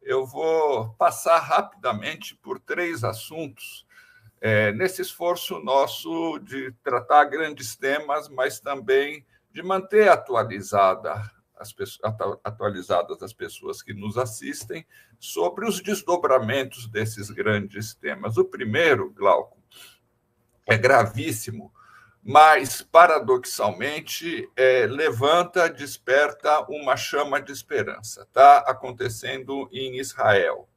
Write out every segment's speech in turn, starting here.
Eu vou passar rapidamente por três assuntos, nesse esforço nosso de tratar grandes temas, mas também de manter atualizadas as pessoas que nos assistem sobre os desdobramentos desses grandes temas. O primeiro, Glauco, é gravíssimo, mas, paradoxalmente, desperta uma chama de esperança. Está acontecendo em Israel.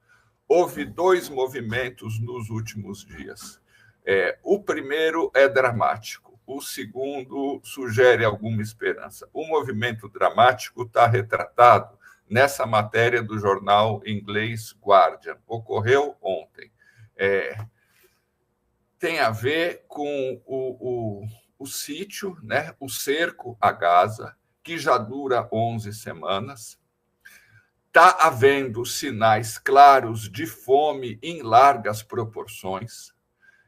Houve dois movimentos nos últimos dias. O primeiro é dramático, o segundo sugere alguma esperança. O movimento dramático está retratado nessa matéria do jornal inglês Guardian. Ocorreu ontem. Tem a ver com o sítio, né, o cerco a Gaza, que já dura 11 semanas. Está havendo sinais claros de fome em largas proporções.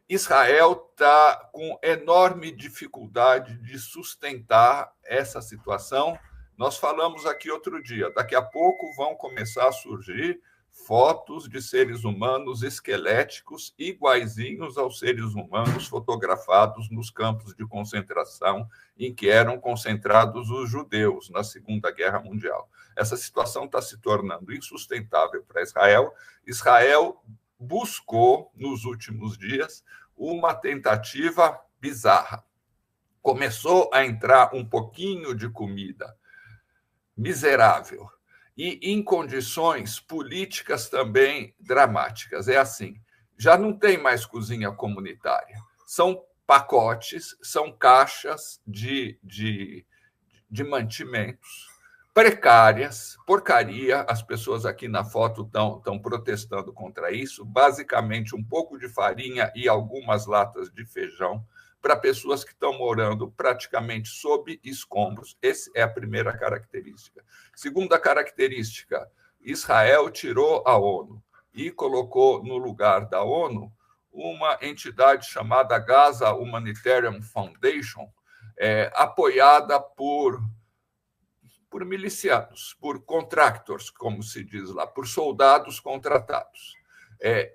Israel está com enorme dificuldade de sustentar essa situação. Nós falamos aqui outro dia, daqui a pouco vão começar a surgir fotos de seres humanos esqueléticos iguaizinhos aos seres humanos fotografados nos campos de concentração em que eram concentrados os judeus na Segunda Guerra Mundial. Essa situação está se tornando insustentável para Israel. Israel buscou, nos últimos dias, uma tentativa bizarra. Começou a entrar um pouquinho de comida miserável e em condições políticas também dramáticas. É assim, já não tem mais cozinha comunitária. São pacotes, são caixas de mantimentos precárias, porcaria. As pessoas aqui na foto estão protestando contra isso. Basicamente, um pouco de farinha e algumas latas de feijão para pessoas que estão morando praticamente sob escombros. Essa é a primeira característica. Segunda característica, Israel tirou a ONU e colocou no lugar da ONU uma entidade chamada Gaza Humanitarian Foundation, apoiada por milicianos, por contractors, como se diz lá, por soldados contratados.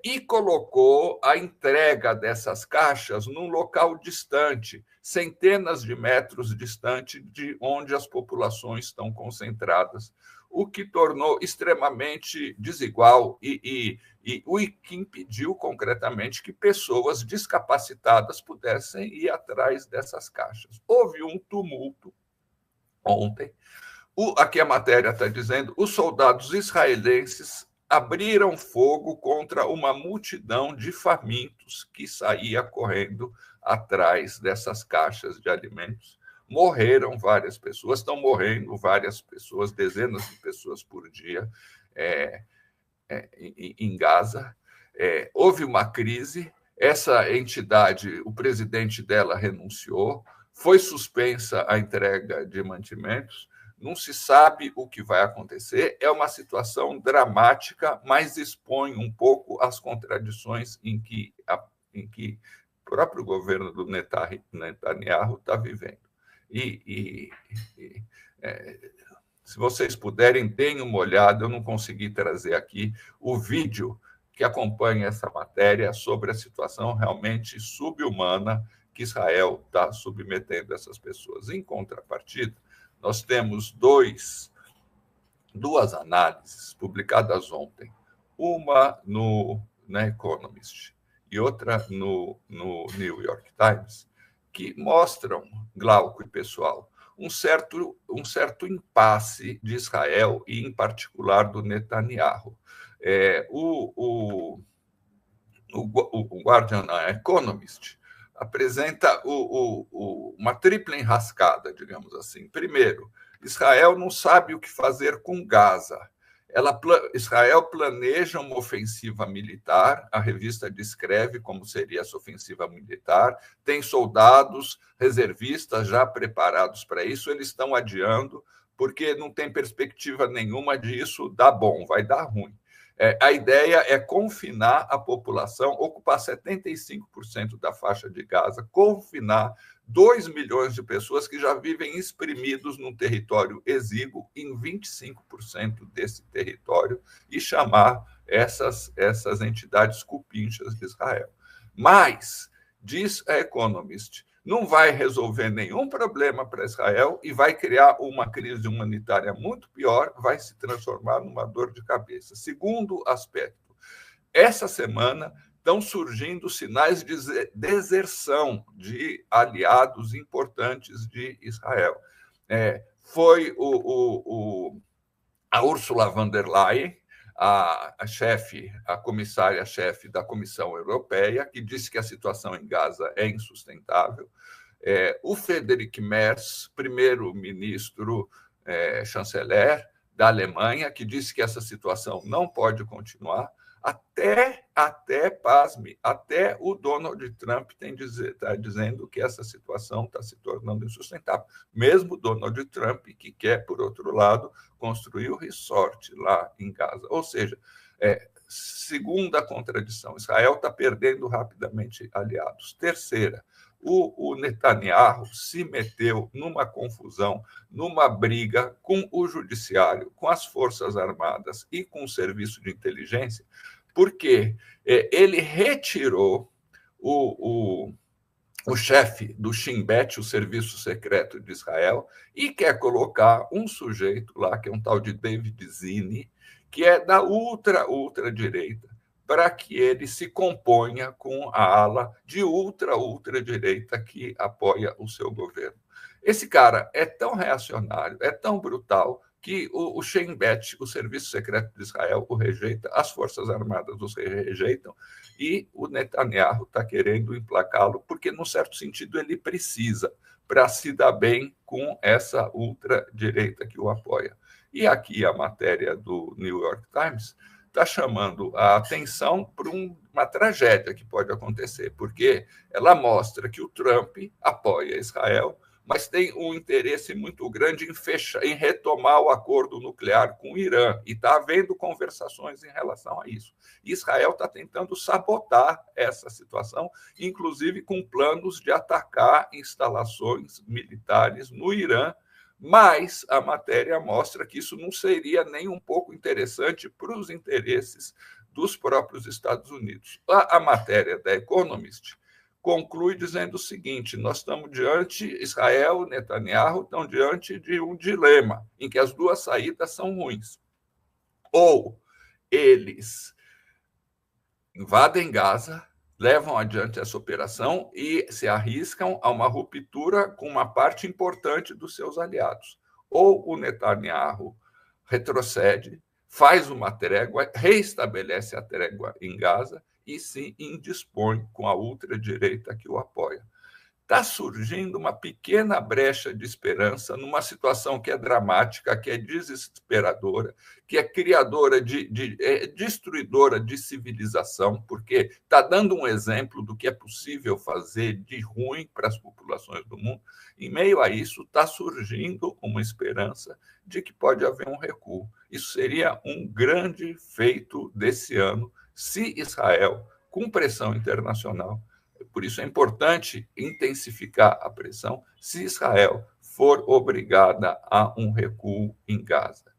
E colocou a entrega dessas caixas num local distante, centenas de metros distante de onde as populações estão concentradas, o que tornou extremamente desigual e o que impediu concretamente que pessoas descapacitadas pudessem ir atrás dessas caixas. Houve um tumulto ontem. Aqui a matéria está dizendo, os soldados israelenses abriram fogo contra uma multidão de famintos que saía correndo atrás dessas caixas de alimentos. Morreram várias pessoas, estão morrendo várias pessoas, dezenas de pessoas por dia em Gaza. Houve uma crise, essa entidade, o presidente dela renunciou, foi suspensa a entrega de mantimentos. Não se sabe o que vai acontecer. É uma situação dramática, mas expõe um pouco as contradições em que o próprio governo do Netanyahu está vivendo. Se vocês puderem, deem uma olhada. Eu não consegui trazer aqui o vídeo que acompanha essa matéria sobre a situação realmente subhumana que Israel está submetendo essas pessoas. Em contrapartida, nós temos duas análises publicadas ontem, uma na Economist e outra no New York Times, que mostram, Glauco e pessoal, um certo impasse de Israel e, em particular, do Netanyahu. O Guardian Economist apresenta uma tripla enrascada, digamos assim. Primeiro, Israel não sabe o que fazer com Gaza. Israel planeja uma ofensiva militar, a revista descreve como seria essa ofensiva militar, tem soldados reservistas já preparados para isso, eles estão adiando, porque não tem perspectiva nenhuma disso dar bom, vai dar ruim. A ideia é confinar a população, ocupar 75% da faixa de Gaza, confinar 2 milhões de pessoas que já vivem exprimidos num território exíguo em 25% desse território e chamar essas entidades cupinchas de Israel. Mas, diz a Economist, não vai resolver nenhum problema para Israel e vai criar uma crise humanitária muito pior, vai se transformar numa dor de cabeça. Segundo aspecto, essa semana estão surgindo sinais de deserção de aliados importantes de Israel. Foi a Ursula von der Leyen, a comissária-chefe da Comissão Europeia, que disse que a situação em Gaza é insustentável. O Friedrich Merz, primeiro-ministro, chanceler da Alemanha, que disse que essa situação não pode continuar. Pasme, até o Donald Trump está dizendo que essa situação está se tornando insustentável. Mesmo Donald Trump, que quer, por outro lado, construir o resort lá em Gaza. Ou seja, segunda contradição, Israel está perdendo rapidamente aliados. Terceira, o Netanyahu se meteu numa confusão, numa briga com o judiciário, com as Forças Armadas e com o serviço de inteligência, porque ele retirou o chefe do Shin Bet, o Serviço Secreto de Israel, e quer colocar um sujeito lá, que é um tal de David Zini, que é da ultradireita, para que ele se componha com a ala de ultradireita que apoia o seu governo. Esse cara é tão reacionário, é tão brutal, que o Shin Bet, o Serviço Secreto de Israel, o rejeita, as Forças Armadas os rejeitam, e o Netanyahu está querendo emplacá-lo, porque, num certo sentido, ele precisa para se dar bem com essa ultradireita que o apoia. E aqui a matéria do New York Times está chamando a atenção para uma tragédia que pode acontecer, porque ela mostra que o Trump apoia Israel, mas tem um interesse muito grande em retomar o acordo nuclear com o Irã, e está havendo conversações em relação a isso. Israel está tentando sabotar essa situação, inclusive com planos de atacar instalações militares no Irã, mas a matéria mostra que isso não seria nem um pouco interessante para os interesses dos próprios Estados Unidos. A matéria da Economist conclui dizendo o seguinte: nós estamos Israel e Netanyahu estão diante de um dilema em que as duas saídas são ruins. Ou eles invadem Gaza, levam adiante essa operação e se arriscam a uma ruptura com uma parte importante dos seus aliados. Ou o Netanyahu retrocede, faz uma trégua, reestabelece a trégua em Gaza e se indispõe com a ultradireita que o apoia. Está surgindo uma pequena brecha de esperança numa situação que é dramática, que é desesperadora, que é criadora destruidora de civilização, porque está dando um exemplo do que é possível fazer de ruim para as populações do mundo. Em meio a isso, está surgindo uma esperança de que pode haver um recuo. Isso seria um grande feito desse ano, se Israel, com pressão internacional, por isso é importante intensificar a pressão, se Israel for obrigada a um recuo em Gaza.